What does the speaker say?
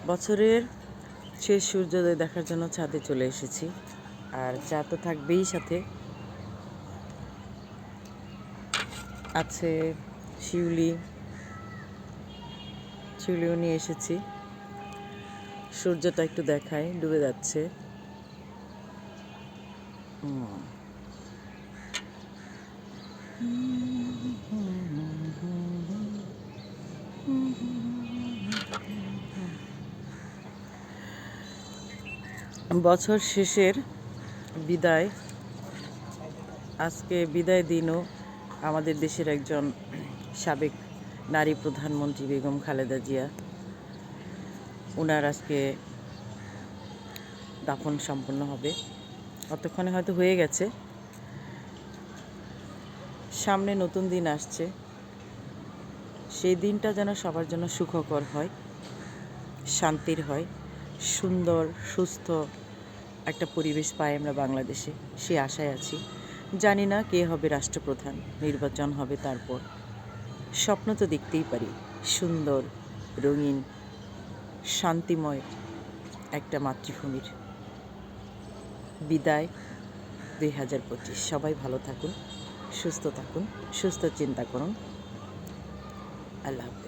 বছরের শেষ সূর্যোদয় দেখার জন্য ছাদে চলে এসেছি। আর চা তো থাকবেই, সাথে আছে শিউলিও নিয়ে এসেছি। সূর্যটা একটু দেখায়, ডুবে যাচ্ছে। বছর শেষের বিদায়, আজকে বিদায় দিনও আমাদের দেশের একজন সাবেক নারী প্রধানমন্ত্রী বেগম খালেদা জিয়া, ওনার আজকে দাফন সম্পন্ন হবে। কতক্ষণে হয়তো হয়ে গেছে। সামনে নতুন দিন আসছে, সেই দিনটা যেন সবার জন্য সুখকর হয়, শান্তির হয়, সুন্দর সুস্থ একটা পরিবেশ পাই আমরা বাংলাদেশে, সে আশায় আছি। জানি না কে হবে রাষ্ট্রপ্রধান, নির্বাচন হবে তারপর। স্বপ্ন তো দেখতেই পারি, সুন্দর রঙিন শান্তিময় একটা মাতৃভূমির। বিদায় 2025। সবাই ভালো থাকুন, সুস্থ থাকুন, সুস্থ চিন্তা করুন। আল্লাহ হাফেজ।